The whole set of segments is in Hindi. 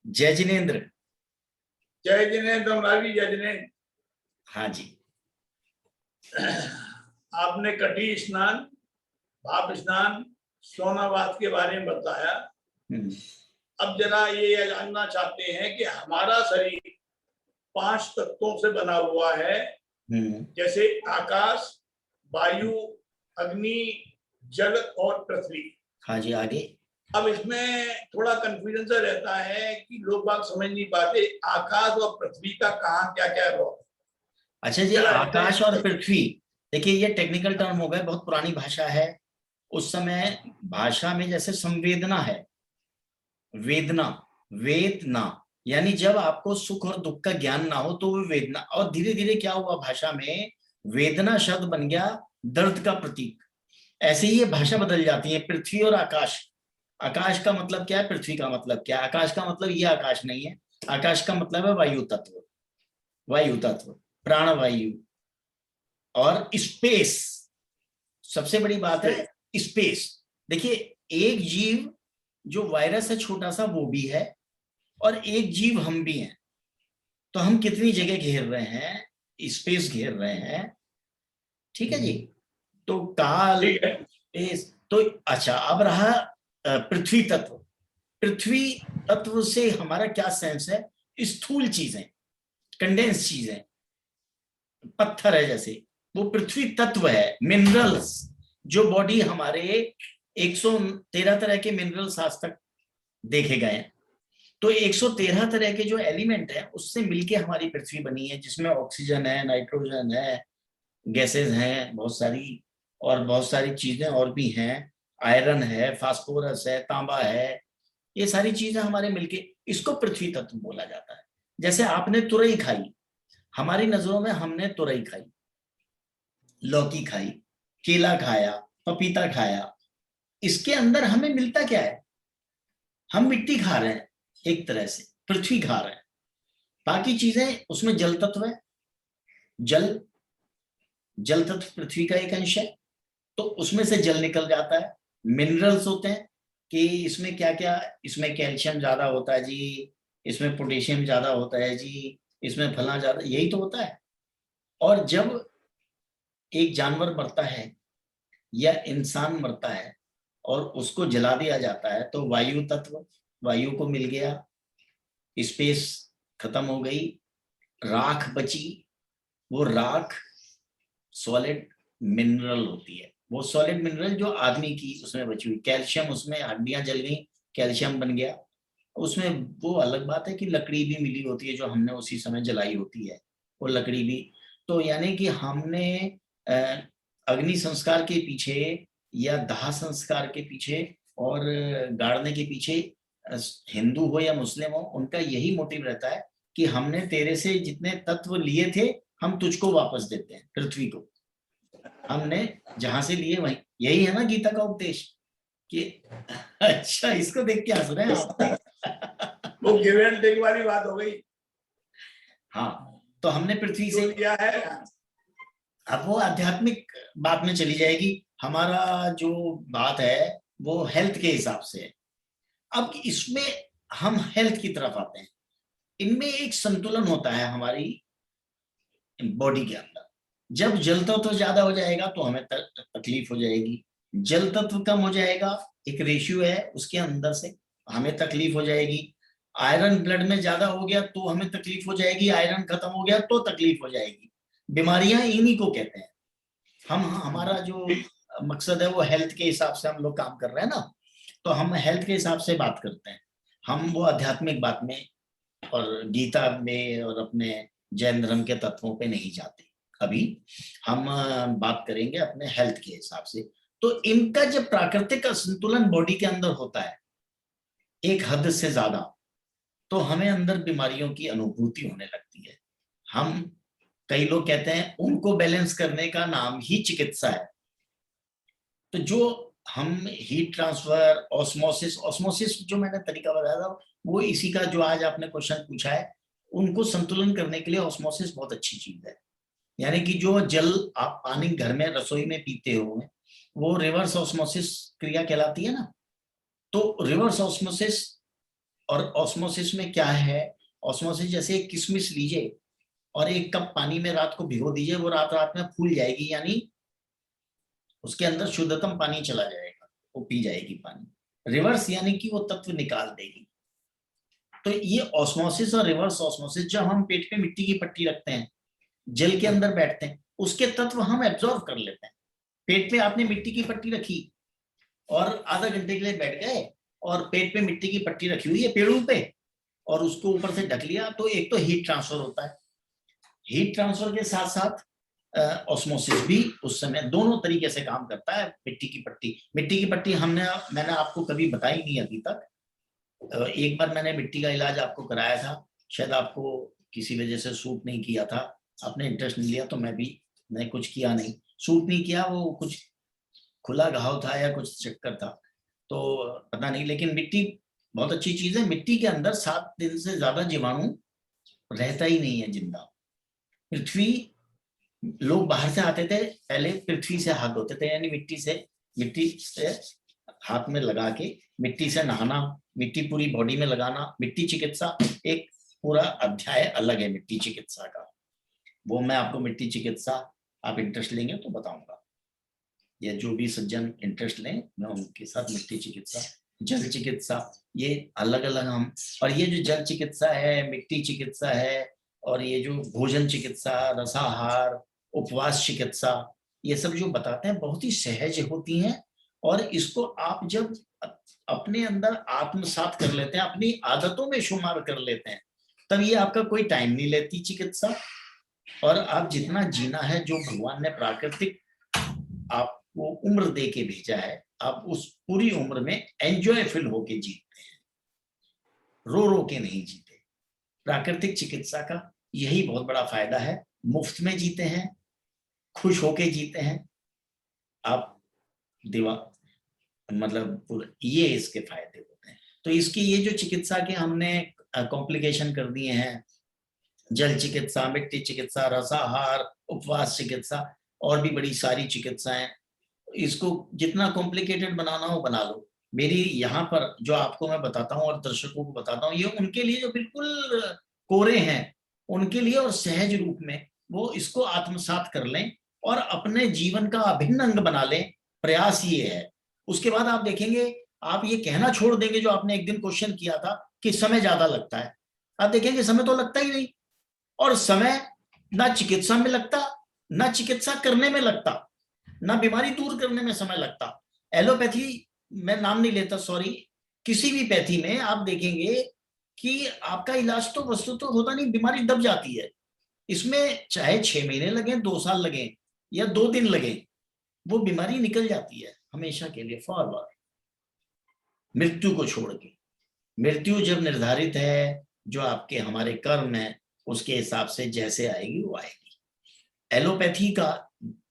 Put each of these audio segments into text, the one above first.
जय जिनेन्द्र। जय जिनेन्द्र रावी, जय जिनेन्द्र। हाँ जी। आपने कटी स्नान, भाप स्नान, सोनावात के बारे में बताया। अब जरा ये जानना चाहते हैं कि हमारा शरीर 5 तत्वों से बना हुआ है, जैसे आकाश, वायु, अग्नि, जल और पृथ्वी। हाँ जी, आगे। अब इसमें थोड़ा कंफ्यूजन सा रहता है कि लोग बात समझ नहीं पाते आकाश और पृथ्वी का कहाँ क्या क्या रोल। अच्छा जी, आकाश और पृथ्वी, देखिए ये टेक्निकल टर्म हो गए, बहुत पुरानी भाषा है। उस समय भाषा में जैसे संवेदना है, वेदना, वेदना यानी जब आपको सुख और दुख का ज्ञान ना हो तो वो वेदना, और धीरे धीरे क्या हुआ भाषा में, वेदना शब्द बन गया दर्द का प्रतीक। ऐसे ही ये भाषा बदल जाती है। पृथ्वी और आकाश, आकाश का मतलब क्या है, पृथ्वी का मतलब क्या है। आकाश का मतलब ये आकाश नहीं है, आकाश का मतलब है वायु तत्व, वायु तत्व, प्राणवायु। और स्पेस, सबसे बड़ी बात है स्पेस। देखिए एक जीव जो वायरस है छोटा सा वो भी है, और एक जीव हम भी हैं। तो हम कितनी जगह घेर रहे हैं, स्पेस घेर रहे हैं। ठीक है जी। तो काल, स्पेस। तो अच्छा, अब रहा पृथ्वी तत्व। पृथ्वी तत्व से हमारा क्या सेंस है, स्थूल चीजें, कंडेंस चीजें, पत्थर है जैसे, वो पृथ्वी तत्व है। मिनरल्स, जो बॉडी हमारे 113 तरह के मिनरल्स आज तक देखे गए हैं। तो 113 तरह के जो एलिमेंट है उससे मिलके हमारी पृथ्वी बनी है, जिसमें ऑक्सीजन है, नाइट्रोजन है, गैसेस हैं बहुत सारी, और बहुत सारी चीजें और भी हैं। आयरन है, फास्फोरस है, तांबा है, ये सारी चीजें हमारे मिलके, इसको पृथ्वी तत्व बोला जाता है। जैसे आपने तुरई खाई, हमारी नजरों में हमने तुरई खाई, लौकी खाई, केला खाया, पपीता खाया, इसके अंदर हमें मिलता क्या है, हम मिट्टी खा रहे हैं, एक तरह से पृथ्वी खा रहे हैं। बाकी चीजें, उसमें जल तत्व है, जल, जल तत्व पृथ्वी का एक अंश है, तो उसमें से जल निकल जाता है। मिनरल्स होते हैं कि इसमें क्या क्या, इसमें कैल्शियम ज्यादा होता है जी, इसमें पोटेशियम ज्यादा होता है जी, इसमें फला ज्यादा, यही तो होता है। और जब एक जानवर मरता है या इंसान मरता है और उसको जला दिया जाता है, तो वायु तत्व, वायु को मिल गया, स्पेस खत्म हो गई, राख बची। वो राख सॉलिड मिनरल होती है, वो सॉलिड मिनरल जो आदमी की उसमें बची हुई, कैल्शियम, उसमें हड्डियां जल गई, कैल्शियम बन गया उसमें। वो अलग बात है कि लकड़ी भी मिली होती है जो हमने उसी समय जलाई होती है, वो लकड़ी भी। तो यानी कि हमने अग्नि संस्कार के पीछे या दाह संस्कार के पीछे और गाड़ने के पीछे, हिंदू हो या मुस्लिम हो, उनका यही मोटिव रहता है कि हमने तेरे से जितने तत्व लिए थे हम तुझको वापस देते हैं, पृथ्वी को हमने जहां से लिए वहीं। यही है ना गीता का उपदेश कि अच्छा, इसको देख के हंस रहे हैं आप। वो गिव एंड टेक वाली बात हो गई। हाँ, तो हमने पृथ्वी से किया है। अब वो आध्यात्मिक बात में चली जाएगी। हमारा जो बात है वो हेल्थ के हिसाब से है। अब इसमें हम हेल्थ की तरफ आते हैं। इनमें एक संतुलन होता है हमारी बॉडी के अंदर। जब जल तत्व ज्यादा हो जाएगा तो हमें तकलीफ हो जाएगी, जल तत्व कम हो जाएगा, एक रेशियो है उसके अंदर से, हमें तकलीफ हो जाएगी। आयरन ब्लड में ज्यादा हो गया तो हमें तकलीफ हो जाएगी, आयरन खत्म हो गया तो तकलीफ हो जाएगी। बीमारियां इन्हीं को कहते हैं। हम, हमारा जो मकसद है वो हेल्थ के हिसाब से हम लोग काम कर रहे हैं ना, तो हम हेल्थ के हिसाब से बात करते हैं। हम वो आध्यात्मिक बात में और गीता में और अपने जैन धर्म के तत्वों पे नहीं जाते। अभी हम बात करेंगे अपने हेल्थ के हिसाब से। तो इनका जब प्राकृतिक असंतुलन बॉडी के अंदर होता है एक हद से ज्यादा, तो हमें अंदर बीमारियों की अनुभूति होने लगती है। हम, कई लोग कहते हैं उनको बैलेंस करने का नाम ही चिकित्सा है। तो जो हम हीट ट्रांसफर, ऑस्मोसिस, ऑस्मोसिस जो मैंने तरीका बताया था वो इसी का, जो आज आपने क्वेश्चन पूछा है, उनको संतुलन करने के लिए ऑस्मोसिस बहुत अच्छी चीज है। यानी कि जो जल आप पानी घर में रसोई में पीते हो वो रिवर्स ऑस्मोसिस क्रिया कहलाती है ना। तो रिवर्स ऑस्मोसिस और ऑस्मोसिस में क्या है, ऑस्मोसिस जैसे एक किशमिश लीजिए और 1 कप पानी में रात को भिगो दीजिए, वो रात रात में फूल जाएगी, यानी उसके अंदर शुद्धतम पानी चला जाएगा, वो पी जाएगी पानी। रिवर्स यानी कि वो तत्व निकाल देगी। तो ये ऑस्मोसिस और रिवर्स ऑस्मोसिस, जब हम पेट पे मिट्टी की पट्टी रखते हैं, जल के अंदर बैठते हैं, उसके तत्व हम एब्जॉर्व कर लेते हैं। पेट पे आपने मिट्टी की पट्टी रखी और आधा घंटे के लिए बैठ गए और पेट पे मिट्टी की पट्टी रखी हुई है पेड़ों पे और उसको ऊपर से ढक लिया, तो एक तो हीट ट्रांसफर होता है, हीट ट्रांसफर के साथ साथ ऑस्मोसिस भी उस समय दोनों तरीके से काम करता है। मिट्टी की पट्टी मैंने आपको कभी बताई नहीं अभी तक। एक बार मैंने मिट्टी का इलाज आपको कराया था, शायद आपको किसी वजह से सूट नहीं किया था, आपने इंटरेस्ट नहीं लिया, तो मैं कुछ किया नहीं, सूट नहीं किया, वो कुछ खुला घाव था या कुछ चक्कर था, तो पता नहीं। लेकिन मिट्टी बहुत अच्छी चीज है। मिट्टी के अंदर 7 दिन से ज्यादा जीवाणु रहता ही नहीं है जिंदा। पृथ्वी, लोग बाहर से आते थे, पहले पृथ्वी से हाथ धोते थे, यानी मिट्टी से हाथ में लगा के मिट्टी से नहाना, मिट्टी पूरी बॉडी में लगाना। मिट्टी चिकित्सा एक पूरा अध्याय अलग है मिट्टी चिकित्सा का, वो मैं आपको मिट्टी चिकित्सा, आप इंटरेस्ट लेंगे तो बताऊंगा, या जो भी सज्जन इंटरेस्ट लें मैं उनके साथ मिट्टी चिकित्सा, जल चिकित्सा, ये अलग अलग हम। और ये जो जल चिकित्सा है, मिट्टी चिकित्सा है, और ये जो भोजन चिकित्सा, रसाहार, उपवास चिकित्सा, ये सब जो बताते हैं बहुत ही सहज होती हैं। और इसको आप जब अपने अंदर आत्मसात कर लेते हैं, अपनी आदतों में शुमार कर लेते हैं, तब ये आपका कोई टाइम नहीं लेती चिकित्सा। और आप जितना जीना है, जो भगवान ने प्राकृतिक आपको उम्र दे के भेजा है, आप उस पूरी उम्र में एंजॉयफुल होके जीते हैं, रो रो के नहीं जीते। प्राकृतिक चिकित्सा का यही बहुत बड़ा फायदा है, मुफ्त में जीते हैं, खुश होके जीते हैं आप। मतलब ये इसके फायदे होते हैं। तो इसकी ये जो चिकित्सा के हमने कॉम्प्लिकेशन कर दिए हैं, जल चिकित्सा, मिट्टी चिकित्सा, रसाहार, उपवास चिकित्सा, और भी बड़ी सारी चिकित्साएं, इसको जितना कॉम्प्लिकेटेड बनाना हो बना लो। मेरी यहाँ पर जो आपको मैं बताता हूँ और दर्शकों को बताता हूँ, ये उनके लिए जो बिल्कुल कोरे हैं, उनके लिए, और सहज रूप में वो इसको आत्मसात कर लें और अपने जीवन का अभिन्न अंग बना लें। प्रयास ये है। उसके बाद आप देखेंगे, आप ये कहना छोड़ देंगे जो आपने एक दिन क्वेश्चन किया था कि समय ज्यादा लगता है, आप देखेंगे समय तो लगता ही नहीं। और समय ना चिकित्सा में लगता, ना चिकित्सा करने में लगता, ना बीमारी दूर करने में समय लगता। एलोपैथी, मैं नाम नहीं लेता, सॉरी, किसी भी पैथी में आप देखेंगे कि आपका इलाज तो वस्तु तो होता नहीं, बीमारी दब जाती है। इसमें चाहे 6 महीने लगे, 2 साल लगे या 2 दिन लगे, वो बीमारी निकल जाती है हमेशा के लिए, फॉरवर्ड, मृत्यु को छोड़ के। मृत्यु जब निर्धारित है, जो आपके हमारे कर्म है उसके हिसाब से जैसे आएगी वो आएगी। एलोपैथी का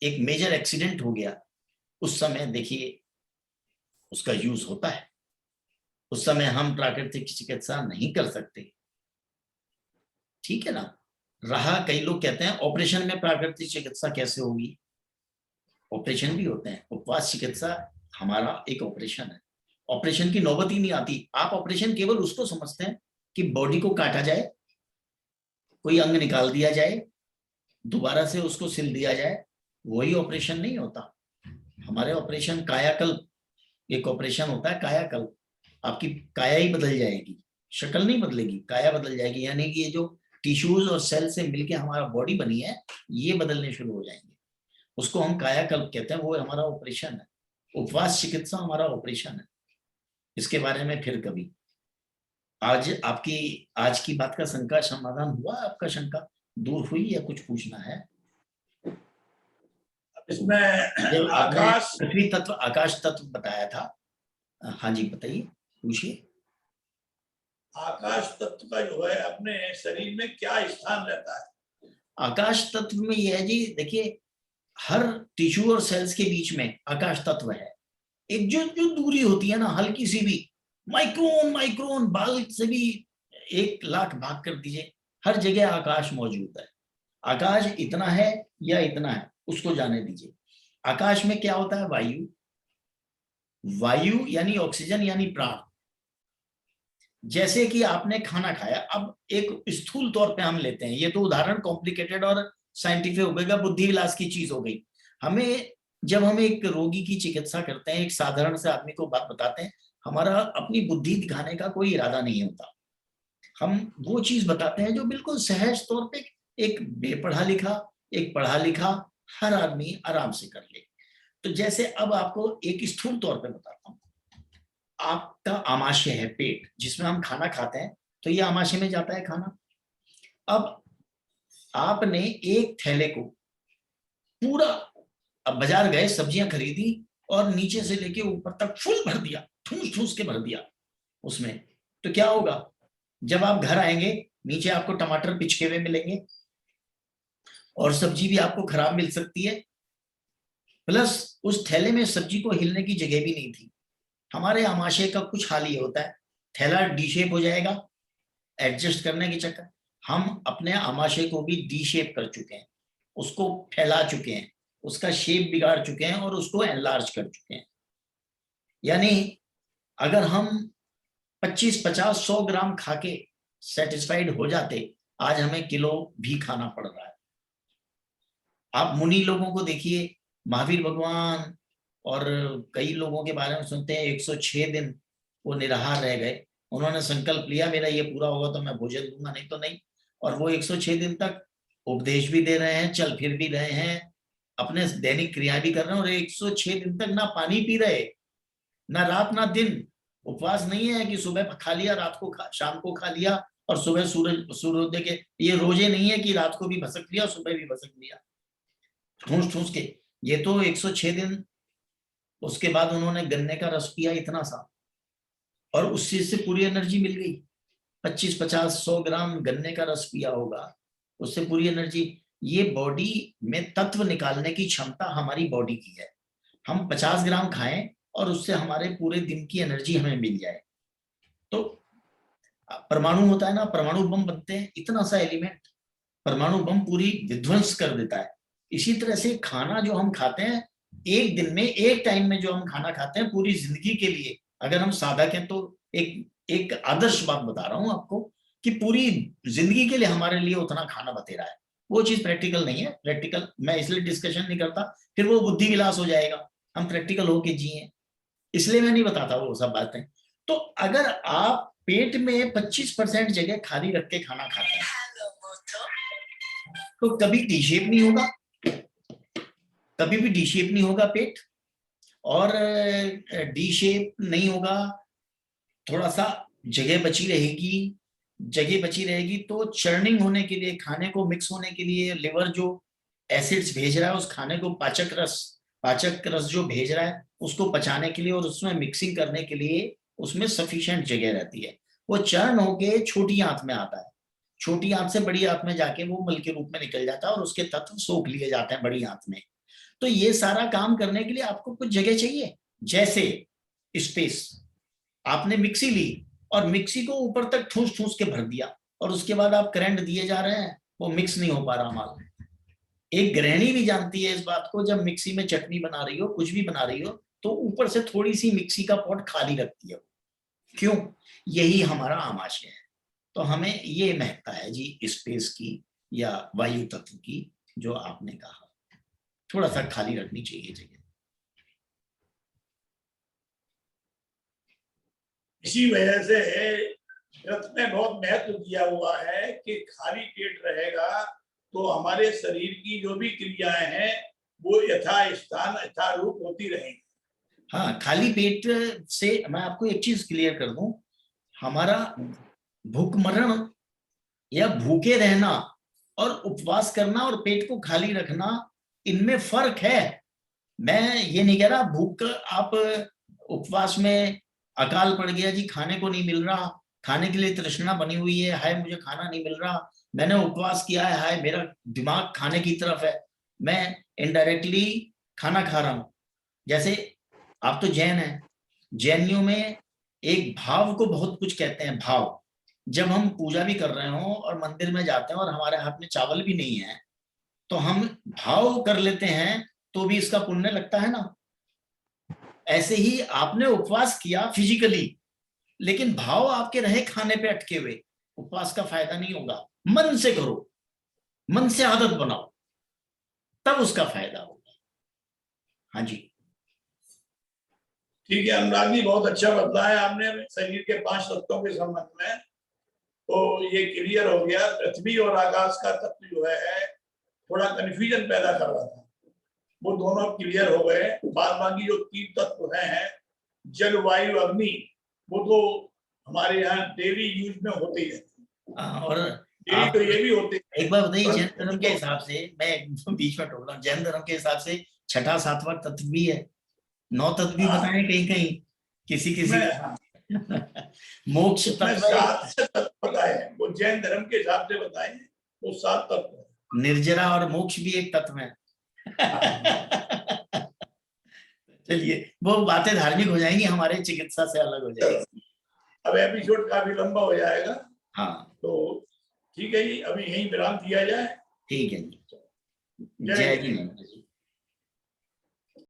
एक मेजर एक्सीडेंट हो गया, उस समय देखिए उसका यूज होता है, उस समय हम प्राकृतिक चिकित्सा नहीं कर सकते, ठीक है ना। रहा, कई लोग कहते हैं ऑपरेशन में प्राकृतिक चिकित्सा कैसे होगी, ऑपरेशन भी होते हैं। उपवास चिकित्सा हमारा एक ऑपरेशन है, ऑपरेशन की नौबत ही नहीं आती। आप ऑपरेशन केवल उसको समझते हैं कि बॉडी को काटा जाए, कोई अंग निकाल दिया जाए, दोबारा से उसको सिल दिया जाए, वही ऑपरेशन नहीं होता। हमारे ऑपरेशन कायाकल्प, एक ऑपरेशन होता है कायाकल्प, आपकी काया ही बदल जाएगी, शक्ल नहीं बदलेगी, काया बदल जाएगी। यानी कि ये जो टिश्यूज और सेल से मिलके हमारा बॉडी बनी है, ये बदलने शुरू हो जाएंगे, उसको हम कायाकल्प कहते हैं, वो हमारा ऑपरेशन है। उपवास चिकित्सा हमारा ऑपरेशन है। इसके बारे में फिर कभी। आज की बात का शंका समाधान हुआ, आपका शंका दूर हुई या कुछ पूछना है? इसमें आकाश, पृथ्वी तत्व, आकाश तत्व बताया था। हाँ जी, बताइए, पूछिए। आकाश तत्व का जो है अपने शरीर में क्या स्थान रहता है? आकाश तत्व में यह है जी, देखिए हर टिश्यू और सेल्स के बीच में आकाश तत्व है। एक जो जो दूरी होती है ना, हल्की सी भी, माइक्रोन बाल से भी 1 लाख भाग कर दीजिए, हर जगह आकाश मौजूद है। आकाश इतना है या इतना है उसको जाने दीजिए। आकाश में क्या होता है? वायु, वायु यानी ऑक्सीजन यानी प्राण, जैसे कि आपने खाना खाया, अब एक स्थूल तौर पे हम लेते हैं, ये तो उदाहरण कॉम्प्लिकेटेड और साइंटिफिक हो गएगा, बुद्धि विलास की चीज हो गई। हमें जब हम एक रोगी की चिकित्सा करते हैं, एक साधारण से आदमी को बात बताते हैं, हमारा अपनी बुद्धि दिखाने का कोई इरादा नहीं होता। हम वो चीज बताते हैं जो बिल्कुल सहज तौर पे एक बेपढ़ा लिखा, एक पढ़ा लिखा हर आदमी आराम से कर ले। तो जैसे अब आपको एक स्थूल तौर पे बताता हूँ, आपका आमाशय है पेट, जिसमें हम खाना खाते हैं, तो ये आमाशय में जाता है खाना। अब आपने एक थैले को पूरा, अब बाजार गए, सब्जियां खरीदी और नीचे से लेके ऊपर तक फुल भर दिया, ठूस ठूस के भर दिया उसमें, तो क्या होगा? जब आप घर आएंगे, नीचे आपको टमाटर पिचके हुए मिलेंगे और सब्जी भी आपको खराब मिल सकती है, प्लस उस थैले में सब्जी को हिलने की जगह भी नहीं थी। हमारे आमाशय का कुछ हाल ये होता है, थैला डी शेप हो जाएगा एडजस्ट करने के चक्कर, हम अपने आमाशय को भी डी शेप कर चुके हैं, उसको फैला चुके हैं, उसका शेप बिगाड़ चुके हैं और उसको एनलार्ज कर चुके हैं। यानी अगर हम 25, 50, 100 ग्राम खा के सेटिस्फाइड हो जाते, आज हमें किलो भी खाना पड़ रहा है। आप मुनि लोगों को देखिए, महावीर भगवान और कई लोगों के बारे में सुनते हैं, 106 दिन वो निराहार रह गए, उन्होंने संकल्प लिया मेरा ये पूरा होगा तो मैं भोजन दूंगा, नहीं तो नहीं। और वो 106 दिन तक उपदेश भी दे रहे हैं, चल फिर भी रहे हैं, अपने दैनिक क्रिया भी कर रहे हैं, और 106 दिन तक ना पानी पी रहे, ना रात ना दिन। उपवास नहीं है कि सुबह खा लिया, रात को शाम को खा लिया और सुबह सूर्योदय के, ये रोजे नहीं है कि रात को भी भसक लिया सुबह भी भसक लिया ठूस ठूस के। ये तो 106 दिन, उसके बाद उन्होंने गन्ने का रस पिया इतना सा, और उस चीज से पूरी एनर्जी मिल गई। 25, 50, 100 ग्राम गन्ने का रस पिया होगा, उससे पूरी एनर्जी। ये बॉडी में तत्व निकालने की क्षमता हमारी बॉडी की है। हम 50 ग्राम खाएं और उससे हमारे पूरे दिन की एनर्जी हमें मिल जाए। तो परमाणु होता है ना, परमाणु बम बनते हैं, इतना सा एलिमेंट परमाणु बम पूरी विध्वंस कर देता है। इसी तरह से खाना जो हम खाते हैं, एक दिन में एक टाइम में जो हम खाना खाते हैं, पूरी जिंदगी के लिए अगर हम साधक हैं तो एक एक आदर्श बात बता रहा हूं आपको कि पूरी जिंदगी के लिए हमारे लिए उतना खाना बतेरा है। वो चीज प्रैक्टिकल नहीं है। प्रैक्टिकल मैं इसलिए डिस्कशन नहीं करता, फिर वो बुद्धि विलास हो जाएगा, हम प्रैक्टिकल होके जिए, इसलिए मैं नहीं बताता वो सब बातें। तो अगर आप पेट में 25% जगह खाली रख के खाना खाते हैं तो कभी डी शेप नहीं होगा, कभी भी डी शेप नहीं होगा पेट, और डी शेप नहीं होगा, थोड़ा सा जगह बची रहेगी। जगह बची रहेगी तो चर्निंग होने के लिए, खाने को मिक्स होने के लिए लिवर जो एसिड्स भेज रहा है उस खाने को, पाचक रस जो भेज रहा है उसको पचाने के लिए और उसमें मिक्सिंग करने के लिए उसमें सफिशिएंट जगह रहती है। वो चर्न होके छोटी आंत में आता है, छोटी आंत से बड़ी आंत में जाके वो मल के रूप में निकल जाता है और उसके तत्व सोख लिए जाते हैं बड़ी आंत में। तो ये सारा काम करने के लिए आपको कुछ जगह चाहिए, जैसे स्पेस। आपने मिक्सी ली और मिक्सी को ऊपर तक ठूस ठूस के भर दिया और उसके बाद आप करंट दिए जा रहे हैं, वो मिक्स नहीं हो पा रहा माल। एक गृहिणी भी जानती है इस बात को, जब मिक्सी में चटनी बना रही हो, कुछ भी बना रही हो, तो ऊपर से थोड़ी सी मिक्सी का पॉट खाली रखती है। क्यों? यही हमारा आमाशय है। तो हमें ये महत्ता है जी स्पेस की या वायु तत्व की, जो आपने कहा, थोड़ा सा खाली रखनी चाहिए जगह। इसी वजह से रथ में बहुत महत्व दिया हुआ है कि खाली पेट रहेगा तो हमारे शरीर की जो भी क्रियाएं हैं वो यथास्थान यथारूप होती रहेंगी। हाँ, खाली पेट से मैं आपको एक चीज क्लियर कर दूं, हमारा भूखमरण या भूखे रहना और उपवास करना और पेट को खाली रखना, इनमें फर्क है। मैं ये नहीं कह रहा भूख, आप उपवास में अकाल पड़ गया जी, खाने को नहीं मिल रहा, खाने के लिए तृष्णा बनी हुई है, हाय मुझे खाना नहीं मिल रहा, मैंने उपवास किया है, हाय मेरा दिमाग खाने की तरफ है, मैं इनडायरेक्टली खाना खा रहा हूं। जैसे आप तो जैन हैं, जैनियों में एक भाव को बहुत कुछ कहते हैं, भाव। जब हम पूजा भी कर रहे हो और मंदिर में जाते हैं और हमारे हाथ में चावल भी नहीं है, तो हम भाव कर लेते हैं, तो भी इसका पुण्य लगता है ना। ऐसे ही आपने उपवास किया फिजिकली, लेकिन भाव आपके रहे खाने पे अटके हुए, उपवास का फायदा नहीं होगा। मन से करो, मन से आदत बनाओ, तब उसका फायदा होगा। हाँ जी, ठीक है अनुराग जी, बहुत अच्छा बताया आपने शरीर के 5 तत्वों के संबंध में। तो ये क्लियर हो गया। पृथ्वी और आकाश का तत्व जो है थोड़ा कंफ्यूजन पैदा कर रहा था, वो दोनों क्लियर हो गए। बाद बाकी जो 3 तत्व हैं, जल वायु अग्नि, वो तो हमारे यहाँ डेली यूज में होते ही है। और डेली आप तो ये भी होते हैं। एक बार बताइए, जैन परंतु धर्म के हिसाब से, मैं बीच में टोक रहा हूँ, जैन धर्म के हिसाब से छठा सातवां तत्व भी है, 9 तत्व भी बताए कहीं कहीं, किसी किसी हाँ, मोक्ष उसमें तत्व है, 7 तत्व बताए हैं, वो जैन धर्म के हिसाब से बताए हैं, वो 7 तत्व है। निर्जरा और मोक्ष भी एक तत्व है। चलिए, वो बातें धार्मिक हो जाएंगी, हमारे चिकित्सा से अलग हो जाएगी। अब एपिसोड काफी लंबा हो जाएगा, हाँ तो ठीक है जी, अभी यहीं विराम दिया जाए। ठीक है जी, जय जय हिंद। जी।